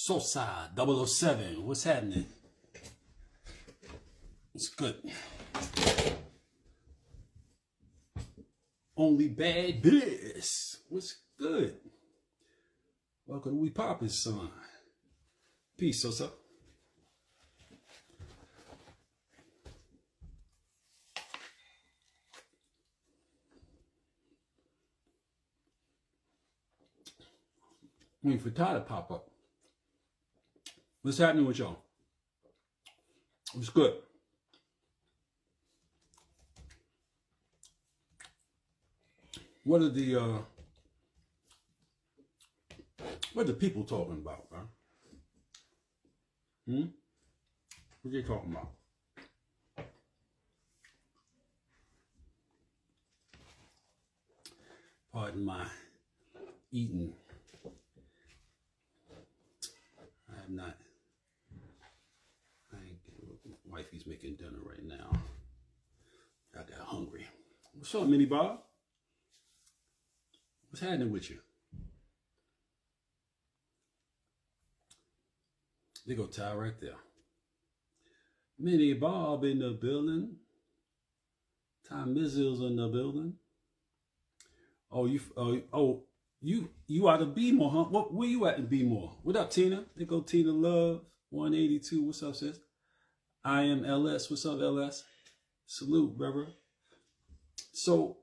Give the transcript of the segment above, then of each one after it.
Sosa 007. What's happening? It's good. Only bad biz. What's good? Welcome to We Poppin' son. Peace, Sosa. Waiting for Ty to pop up. What's happening with y'all? What's good? What are the people talking about, man? What are they talking about? Pardon my eating. Wifey's making dinner right now. I got hungry. What's up, Mini Bob? What's happening with you? They go Ty right there. Mini Bob in the building. Ty Mizzles in the building. You out of B-more, huh? Where you at in B-more? What up, Tina? They go Tina Love 182. What's up, sis? I am LS. What's up, LS? Salute, brother. So,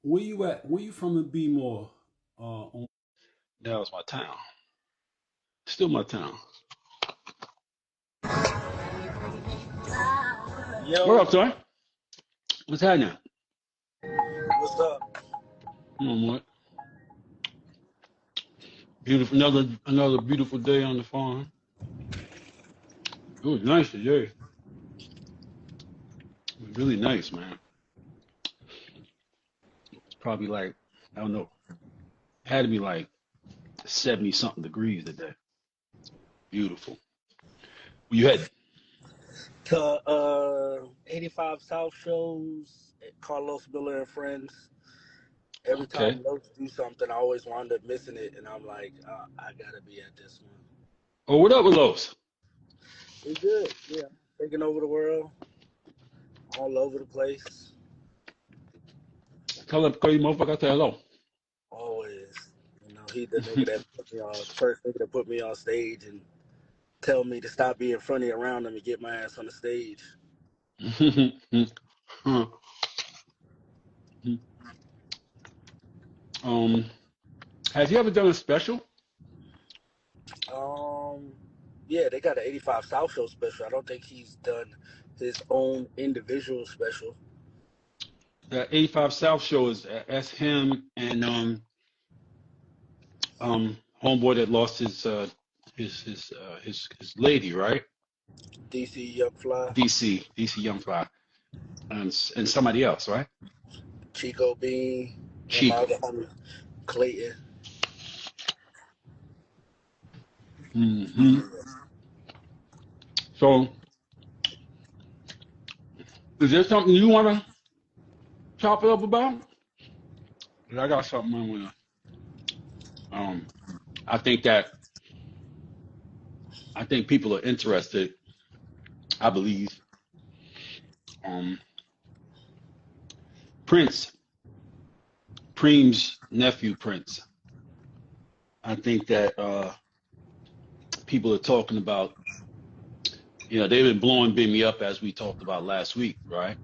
where you at? Where you from in B-more? That was my town. Still my town. Yo, What up, son? What's happening? what's up? What? Beautiful. Another beautiful day on the farm. It was nice today. It was really nice, man. It's probably like, I don't know, had to be like 70 something degrees today. Beautiful. You had To 85 South shows, Carlos Miller and Friends. Every okay. time Los do something, I always wind up missing it, and I'm like, I gotta be at this one. Oh, what up with Los? It's good, yeah. Taking over the world, all over the place, Tell you motherfucker say hello. always. You know, he the nigga that put me on, first nigga that put me on stage and tell me to stop being funny around him and get my ass on the stage. Has he ever done a special? Yeah, they got an 85 South show special. I don't think he's done his own individual special. The 85 South show is that's him and homeboy that lost his lady, right? DC Young Fly, DC Young Fly, and somebody else, right? Chico Bean, and my Chico. other homie Clayton. So, is there something you want to chop it up about? 'Cause I got something I want to. I think people are interested. I believe. Prince, Preem's nephew, Prince. I think that people are talking about. They've been blowing me up as we talked about last week, right?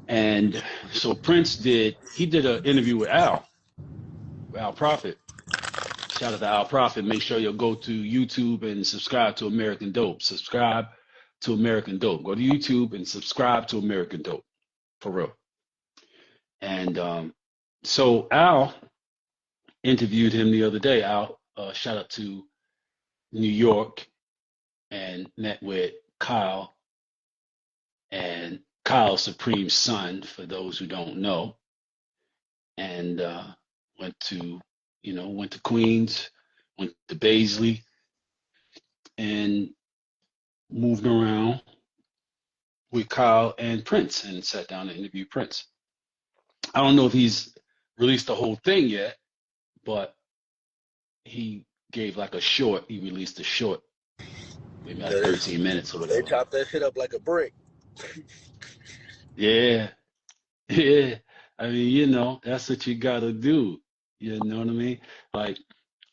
And so Prince did an interview with Al Prophet. Shout out to Al Prophet. Make sure you'll go to YouTube and subscribe to American Dope. Subscribe to American Dope. Go to YouTube and subscribe to American Dope, for real. And so Al interviewed him the other day. Al, shout out to New York, and met with Kyle, and Kyle Supreme's son, for those who don't know, and went to Queens, went to Baisley, and moved around with Kyle and Prince, and sat down to interview Prince. I don't know if he's released the whole thing yet, but he gave like a short. He released a short, maybe like Yeah, 13 minutes or they whatever. chop that shit up like a brick. Yeah, yeah. I mean, you know, that's what you gotta do. You know what I mean? Like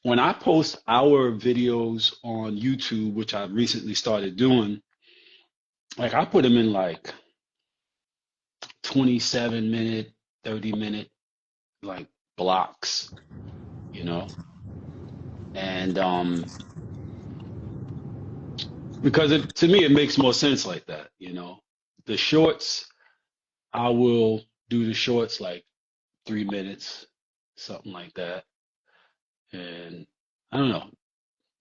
when I post our videos on YouTube, which I recently started doing, like I put them in like 27-minute, 30-minute like blocks, you know? And because to me it makes more sense like that, you know. The shorts, I will do the shorts like 3 minutes, something like that. And I don't know,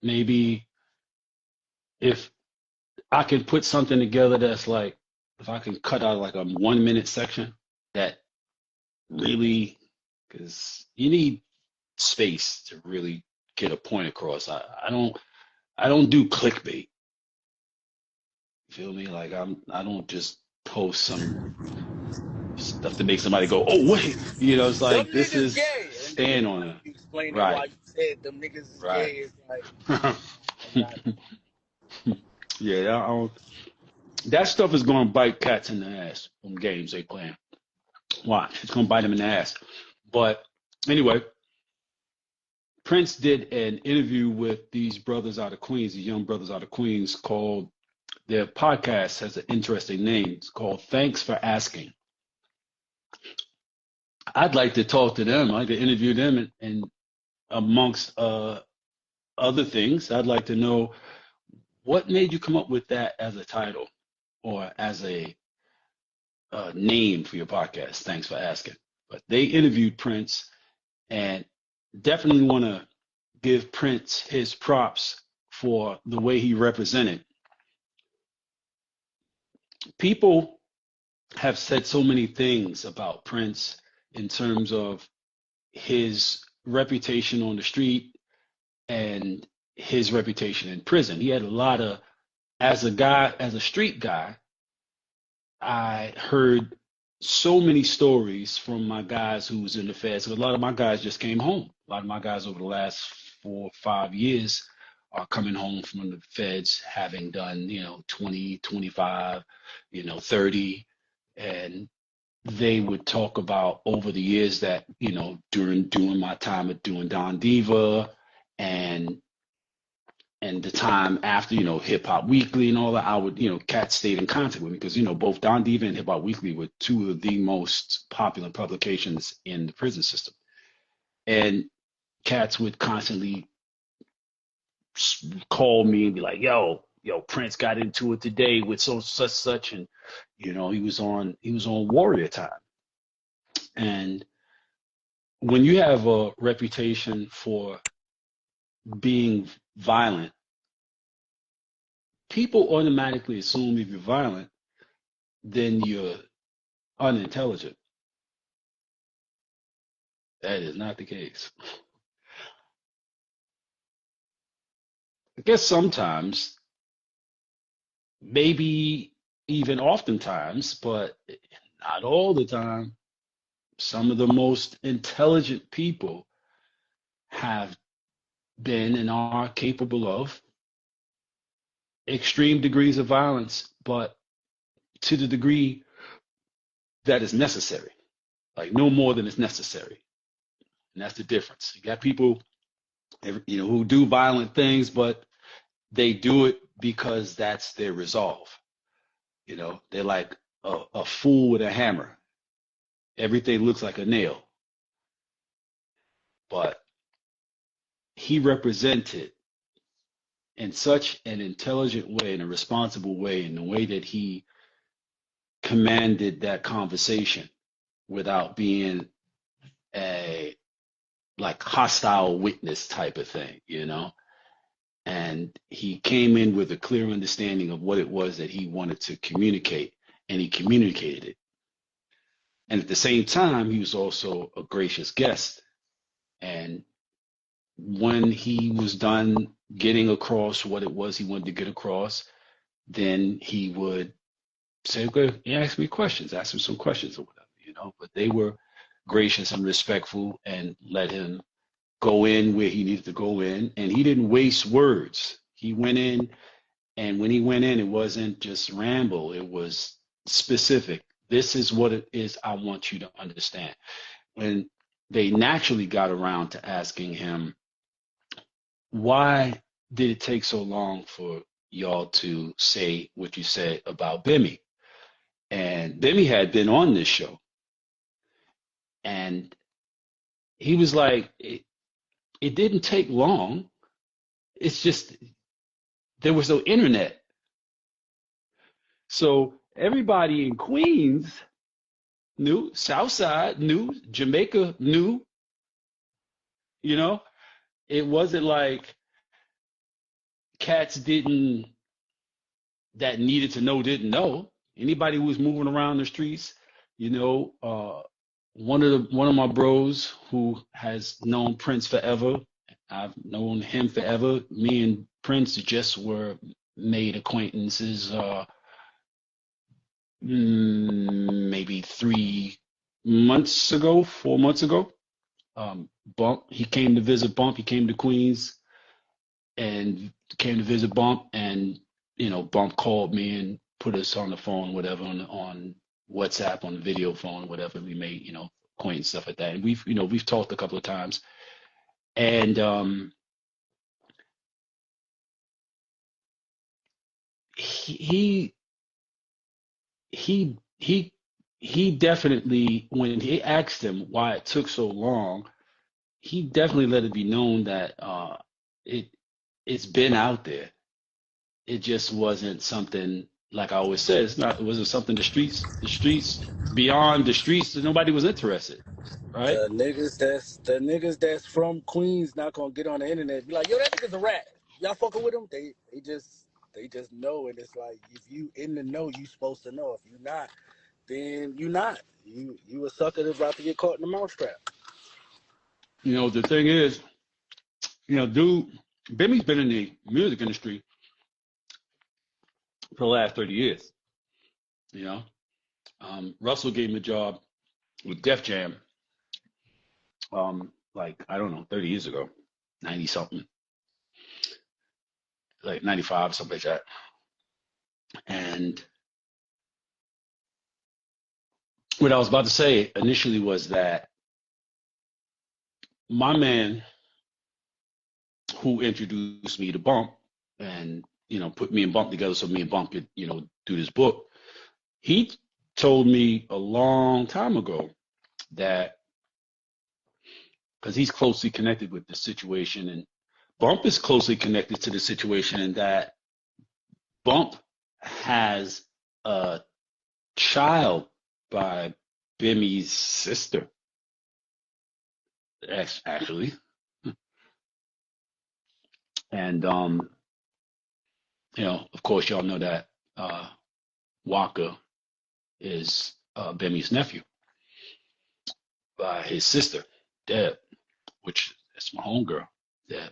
maybe if I can put something together that's like, if I can cut out like a 1 minute section that really, because you need space to really get a point across. I don't do clickbait. You feel me? Like I don't just post some stuff to make somebody go, oh wait, you know, it's Them like this niggas is gay. And then stand on it. you explaining Right, why you said them niggas is right. gay. It's like, I'm not. Yeah, that stuff is going to bite cats in the ass from games they playing. Watch, it's going to bite them in the ass. But anyway, Prince did an interview with these brothers out of Queens, these young brothers out of Queens, called, their podcast has an interesting name. It's called Thanks for Asking. I'd like to talk to them. I'd like to interview them, and amongst other things, I'd like to know what made you come up with that as a title or as a name for your podcast. Thanks for asking. But they interviewed Prince, and definitely want to give Prince his props for the way he represented. People have said so many things about Prince in terms of his reputation on the street and his reputation in prison. He had a lot of, as a guy, as a street guy, I heard so many stories from my guys who was in the feds. A lot of my guys just came home. A lot of my guys over the last 4 or 5 years are coming home from the feds, having done, 20, 25, 30. And they would talk about over the years that, during my time at doing Don Diva and the time after, Hip Hop Weekly and all that, I would, cats stayed in contact with me because, both Don Diva and Hip Hop Weekly were two of the most popular publications in the prison system. And cats would constantly call me and be like, yo, Prince got into it today with such, and, he was on Warrior Time. And when you have a reputation for being violent, people automatically assume if you're violent, then you're unintelligent. That is not the case. I guess sometimes, maybe even oftentimes, but not all the time, some of the most intelligent people have been and are capable of extreme degrees of violence, but to the degree that is necessary, like no more than is necessary. And that's the difference. You got people, who do violent things, but they do it because that's their resolve. They're like a fool with a hammer. Everything looks like a nail. But he represented in such an intelligent way, in a responsible way, in the way that he commanded that conversation without being a like hostile witness type of thing, And he came in with a clear understanding of what it was that he wanted to communicate, and he communicated it. And at the same time, he was also a gracious guest. And when he was done getting across what it was he wanted to get across, then he would say, okay, ask me questions, ask him some questions or whatever, But they were gracious and respectful and let him go in where he needed to go in, and he didn't waste words. He went in, and when he went in, it wasn't just ramble. It was specific. This is what it is I want you to understand. When they naturally got around to asking him, why did it take so long for y'all to say what you said about Bimmy? And Bimmy had been on this show, and he was like, it didn't take long. It's just there was no internet. So everybody in Queens knew, Southside knew, Jamaica knew, you know. It wasn't like cats didn't that needed to know didn't know. Anybody who was moving around the streets, you know, one of my bros who has known Prince forever. I've known him forever. Me and Prince just were made acquaintances maybe 3 months ago, 4 months ago. Bump, he came to visit Bump. He came to Queens and came to visit Bump, and you know, Bump called me and put us on the phone, whatever, on WhatsApp, on the video phone, whatever. We made, you know, acquaintance stuff like that, and we've talked a couple of times, and he he he he definitely, when he asked him why it took so long, he definitely let it be known that it it's been out there. It just wasn't something, like I always said, it wasn't something the streets beyond the streets that nobody was interested, right? The niggas that's from Queens not gonna get on the internet and be like, yo, that nigga's a rat. Y'all fucking with him? They just know, and it's like, if you in the know, you supposed to know. If you not, then you not. You a sucker that's about to get caught in the mousetrap. You know, the thing is, you know, dude, Bimmy's been in the music industry for the last 30 years. You know, Russell gave him a job with Def Jam, like, I don't know, 30 years ago, 90 something, like 95, something like that. And what I was about to say initially was that my man who introduced me to Bump and, you know, put me and Bump together so me and Bump could, you know, do this book, he told me a long time ago that, because he's closely connected with the situation, and Bump is closely connected to the situation, in that Bump has a child by Bimmy's sister, actually. And you know, of course, y'all know that Waka is Bimmy's nephew by his sister, Deb, which is my homegirl, Deb.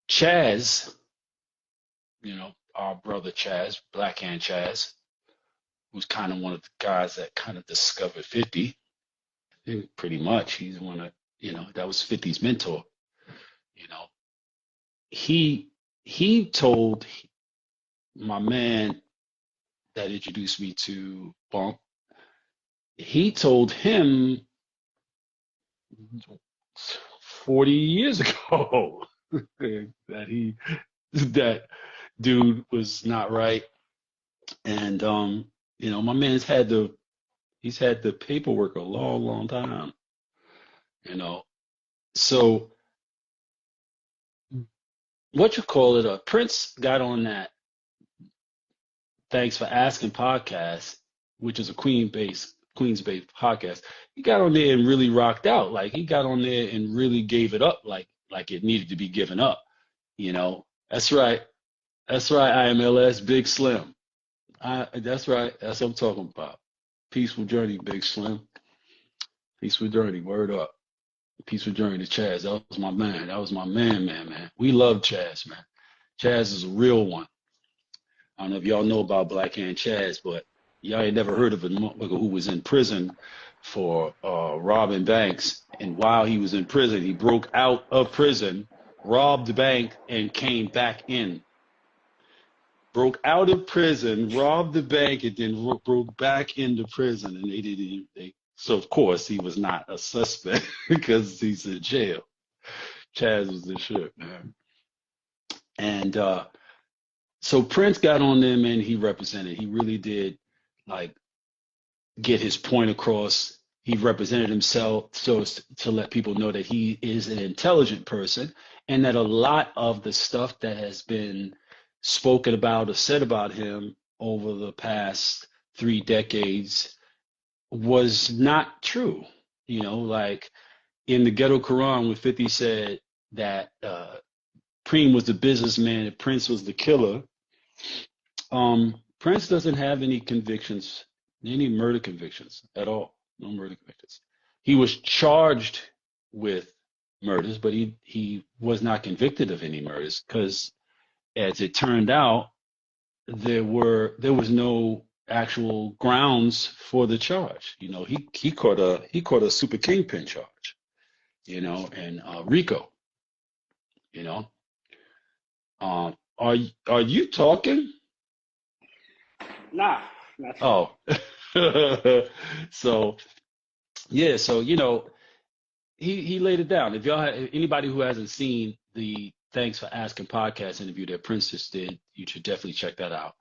Chaz, you know, our brother Chaz, Black Hand Chaz, who's kind of one of the guys that kind of discovered 50. Pretty much, he's one of, you know, that was 50's mentor. You know, he told my man that introduced me to Bump. He told him 40 years ago that dude was not right. And you know, my man's he's had the paperwork a long, long time, you know. So what you call it, Prince got on that Thanks for Asking podcast, which is a Queens-based podcast. He got on there and really rocked out. Like, he got on there and really gave it up like it needed to be given up, you know. That's right. That's right, IMLS, Big Slim. That's right. That's what I'm talking about. Peaceful journey, Big Slim. Peaceful journey. Word up. Peaceful journey to Chaz. That was my man. That was my man. We love Chaz, man. Chaz is a real one. I don't know if y'all know about Black Hand Chaz, but y'all ain't never heard of a motherfucker who was in prison for robbing banks. And while he was in prison, he broke out of prison, robbed the bank, and came back in. Broke out of prison, robbed the bank, and then broke back into prison. And they didn't. So of course he was not a suspect because he's in jail. Chaz was the shit, man. And so Prince got on them and he represented. He really did like get his point across. He represented himself so as to let people know that he is an intelligent person and that a lot of the stuff that has been spoken about or said about him over the past 3 decades was not true. You know, like in the Ghetto Quran, when 50 said that Preem was the businessman and Prince was the killer, Prince doesn't have any convictions, any murder convictions at all. No murder convictions. He was charged with murders, but he was not convicted of any murders because, as it turned out, there was no actual grounds for the charge. You know, he caught a super kingpin charge. You know, and RICO. You know, are you talking? Nah, not sure. Oh, so yeah, so you know, he laid it down. If anybody who hasn't seen the Thanks for Asking podcast interview that Prince just did, you should definitely check that out.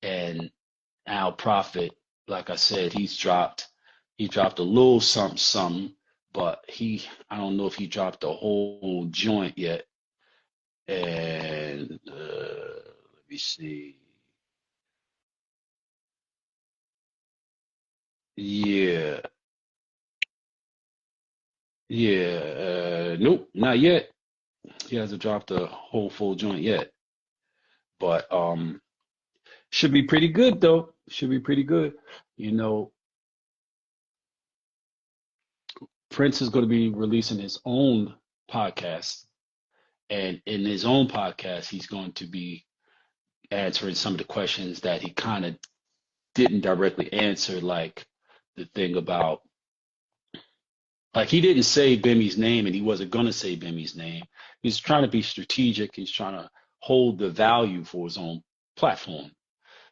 And Al Prophet, like I said, he dropped a little something, but I don't know if he dropped the whole joint yet. And let me see. Yeah, nope, not yet. He hasn't dropped a whole full joint yet, but should be pretty good though. Should be pretty good. You know, Prince is going to be releasing his own podcast, and in his own podcast, he's going to be answering some of the questions that he kind of didn't directly answer, like the thing about, like he didn't say Bemi's name, and he wasn't going to say Bemi's name. He's trying to be strategic. He's trying to hold the value for his own platform.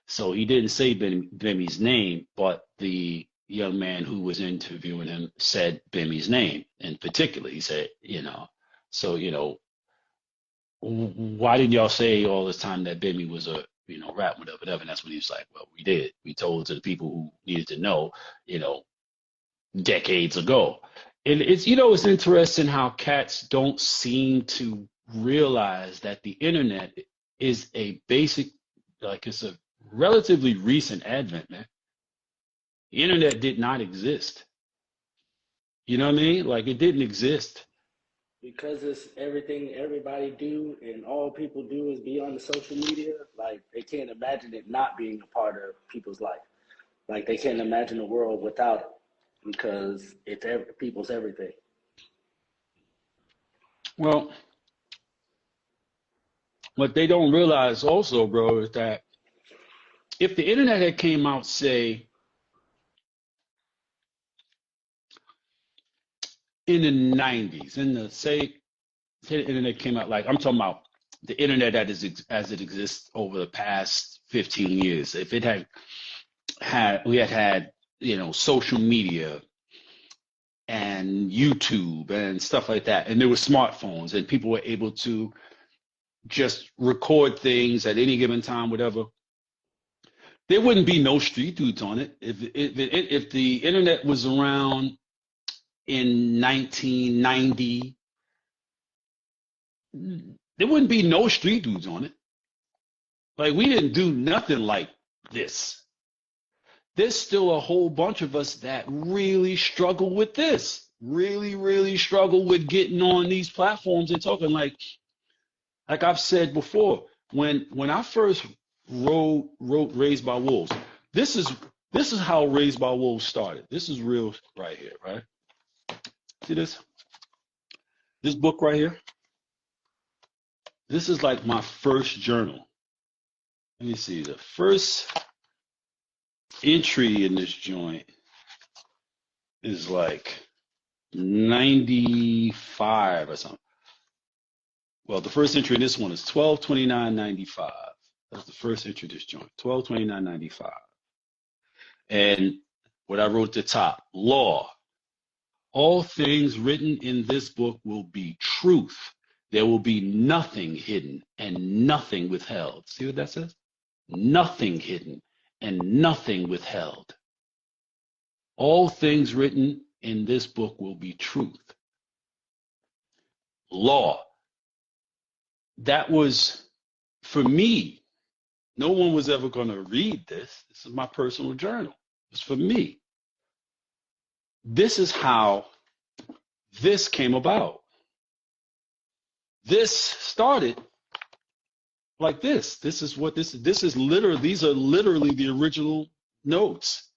So he didn't say Bemi's name, but the young man who was interviewing him said Bemi's name in particular. He said, you know, so, you know, why didn't y'all say all this time that Bemi was a, you know, rap, whatever? And that's when he was like, well, we did. We told to the people who needed to know, you know, decades ago. And it's, you know, it's interesting how cats don't seem to realize that the internet is a basic, like it's a relatively recent advent, man. The internet did not exist. You know what I mean? Like it didn't exist. Because it's everything everybody do and all people do is be on the social media. Like they can't imagine it not being a part of people's life. Like they can't imagine a world without it because it's people's everything. Well, what they don't realize also, bro, is that if the internet had came out, say, in the 90s, say the internet came out, like I'm talking about the internet that is as it exists over the past 15 years. If it we had, you know, social media and YouTube and stuff like that, and there were smartphones and people were able to just record things at any given time, whatever, there wouldn't be no street dudes on it. If the internet was around in 1990, there wouldn't be no street dudes on it. Like we didn't do nothing like this. There's still a whole bunch of us that really struggle with this. Really, really struggle with getting on these platforms and talking. Like I've said before, when I first wrote Raised by Wolves, this is how Raised by Wolves started. This is real right here, right? See this? This book right here? This is like my first journal. Let me see. The first entry in this joint is like 95 or something. Well, the first entry in this one is 12/29/95. That's the first entry of this joint, 12/29/95. And what I wrote at the top, law. All things written in this book will be truth. There will be nothing hidden and nothing withheld. See what that says? Nothing hidden and nothing withheld. All things written in this book will be truth. Law. That was, for me, no one was ever going to read this. This is my personal journal. It's for me. This is how this came about. This started like this. This is what this is literally, these are literally the original notes,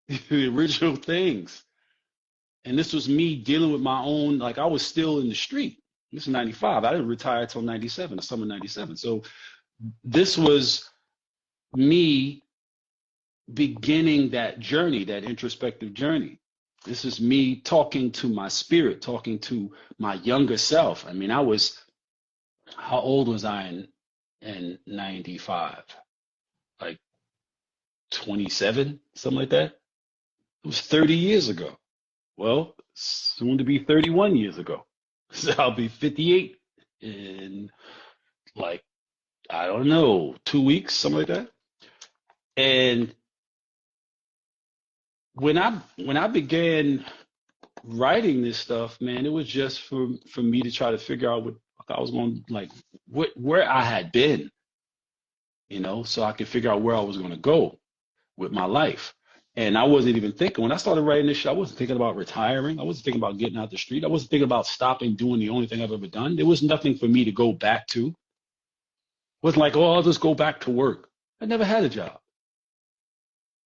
the original things. And this was me dealing with my own, like I was still in the street. This is 95. I didn't retire until 97, the summer 97. So this was me beginning that journey, that introspective journey. This is me talking to my spirit, talking to my younger self. I mean, how old was I in 95? Like 27, something like that. It was 30 years ago. Well, soon to be 31 years ago. So I'll be 58 in like, I don't know, 2 weeks, something like that. And when I began writing this stuff, man, it was just for me to try to figure out what I was going, like where I had been, so I could figure out where I was going to go with my life. And I wasn't even thinking, when I started writing this shit, I wasn't thinking about retiring. I wasn't thinking about getting out the street. I wasn't thinking about stopping doing the only thing I've ever done. There was nothing for me to go back to. It wasn't like, oh, I'll just go back to work. I never had a job.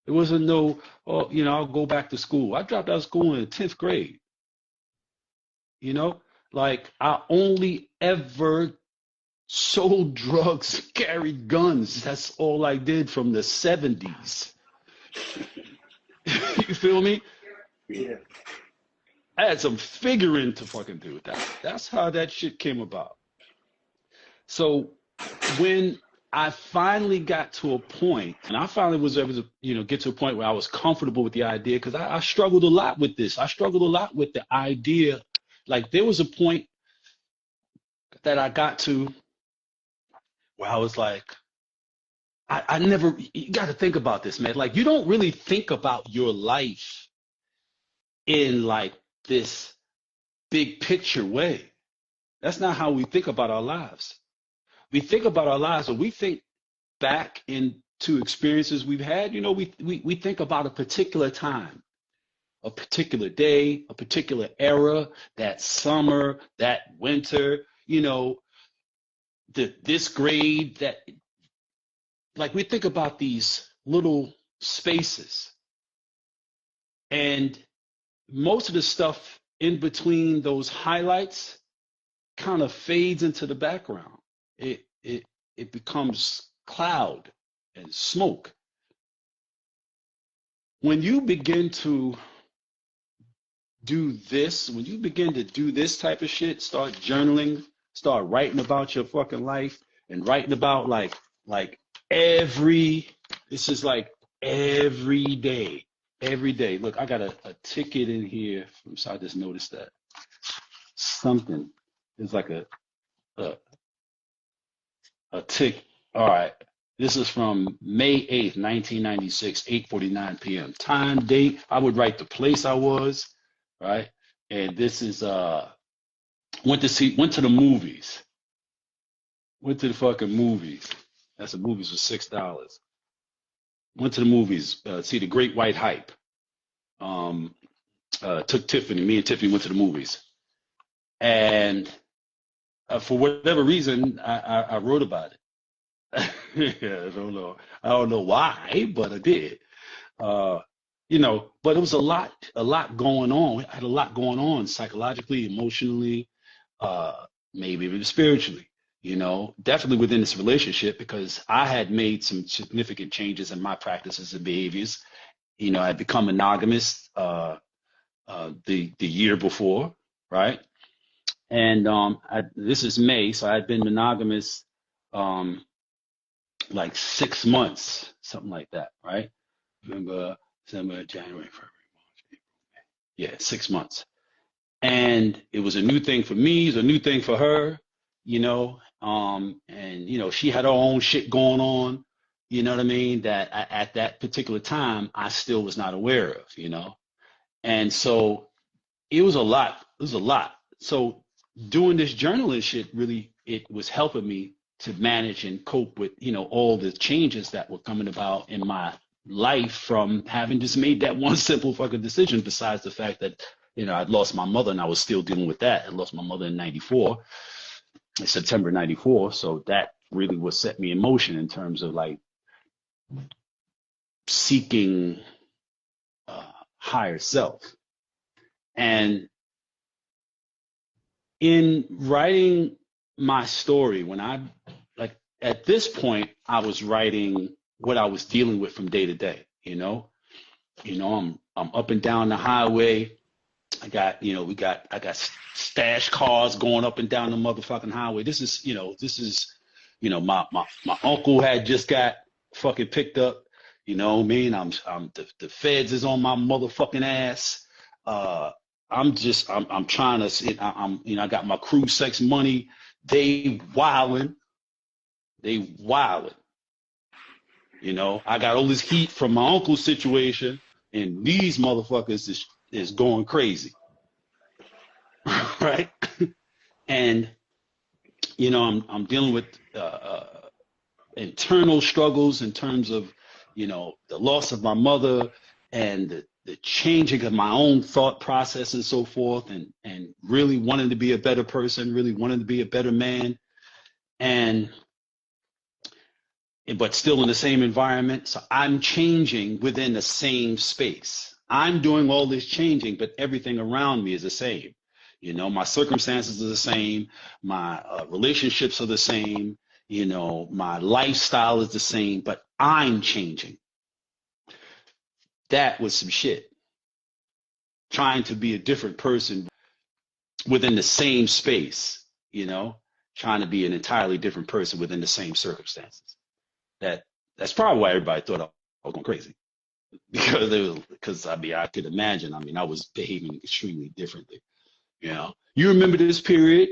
It wasn't no, oh, I'll go back to school. I dropped out of school in the 10th grade. Like I only ever sold drugs, carried guns. That's all I did from the 70s. You feel me? Yeah. I had some figuring to fucking do with that. That's how that shit came about. So when I finally got to a point, and I finally was able to, get to a point where I was comfortable with the idea, because I struggled a lot with this. I struggled a lot with the idea. Like there was a point that I got to where I was like, I never, you got to think about this, man. Like you don't really think about your life in like this big picture way. That's not how we think about our lives. We think about our lives, or we think back into experiences we've had. We think about a particular time, a particular day, a particular era, that summer, that winter, this grade, that, like we think about these little spaces. And most of the stuff in between those highlights kind of fades into the background. It becomes cloud and smoke. When you begin to do this, when you begin to do this type of shit, start journaling, start writing about your fucking life, and writing about like this is like every day. Look, I got a ticket in here. So I just noticed that something is like a tick. All right. This is from May 8th, 1996, 8:49 p.m. Time, date. I would write the place I was, right? And this is went to the movies. Went to the fucking movies. That's the movies for $6. Went to the movies, see The Great White Hype. Took Tiffany. Me and Tiffany went to the movies. And for whatever reason, I wrote about it. I don't know why, but I did. But it was a lot going on. I had a lot going on psychologically, emotionally, maybe even spiritually. Definitely within this relationship, because I had made some significant changes in my practices and behaviors. I had become monogamous. the year before, right? And this is May, so I'd been monogamous um, like 6 months, something like that, right? November, December, January, February, March, April. Yeah, 6 months. And it was a new thing for me, it was a new thing for her, and she had her own shit going on, you know what I mean, that at that particular time I still was not aware of. And so it was a lot. It was a lot. So doing this journaling shit really, it was helping me to manage and cope with, all the changes that were coming about in my life from having just made that one simple fucking decision, besides the fact that, I'd lost my mother and I was still dealing with that. I lost my mother in 94, in September 94. So that really what set me in motion in terms of like seeking higher self. And in writing my story, at this point, I was writing what I was dealing with from day to day, I'm up and down the highway. I got stash cars going up and down the motherfucking highway. This is my uncle had just got fucking picked up, what I mean? I'm the feds is on my motherfucking ass. I'm trying to, I got my crew sex money. They wildin'. I got all this heat from my uncle's situation, and these motherfuckers is going crazy. Right? And, I'm dealing with internal struggles in terms of, the loss of my mother and the changing of my own thought process and so forth, and really wanting to be a better person, really wanting to be a better man, but still in the same environment. So I'm changing within the same space. I'm doing all this changing, but everything around me is the same. My circumstances are the same. My relationships are the same. My lifestyle is the same, but I'm changing. That was some shit. Trying to be a different person within the same space, trying to be an entirely different person within the same circumstances. That's probably why everybody thought I was going crazy, because I could imagine. I was behaving extremely differently. You remember this period?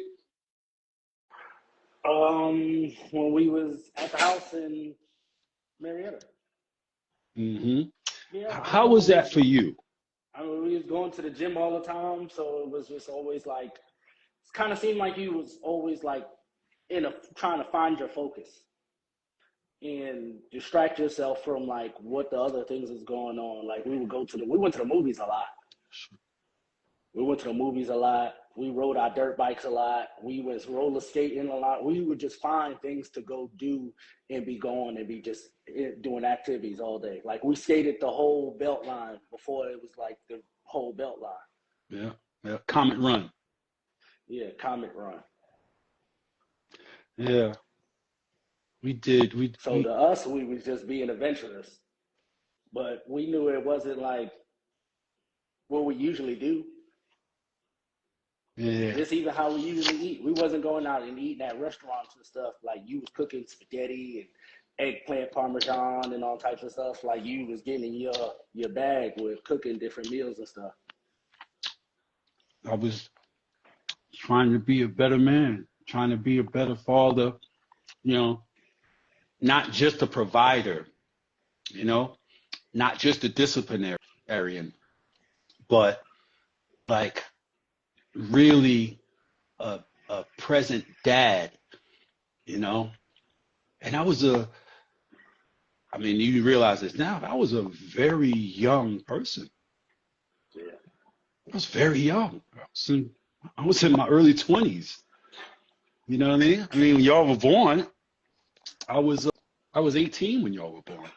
When we was at the house in Marietta. Mm-hmm. Yeah. How was that for you? We was going to the gym all the time, so it was just always like, it kind of seemed like you was always like trying to find your focus and distract yourself from like what the other things is going on. Like we went to the movies a lot. We rode our dirt bikes a lot. We was roller skating a lot. We would just find things to go do and be going and be just doing activities all day. Like we skated the whole belt line before it was like the whole belt line. Yeah. Comet Run. Yeah, Comet Run. Yeah. We did. To us, we was just being adventurous. But we knew it wasn't like what we usually do. Yeah. It's even how we usually eat. We wasn't going out and eating at restaurants and stuff. Like you was cooking spaghetti and eggplant parmesan and all types of stuff. Like you was getting in your bag with cooking different meals and stuff. I was trying to be a better man, trying to be a better father, not just a provider, not just a disciplinarian, but like really a present dad, and you realize this now, I was a very young person. Yeah. I was very young. I was in my early 20s. You know what I mean? When y'all were born, I was 18 when y'all were born.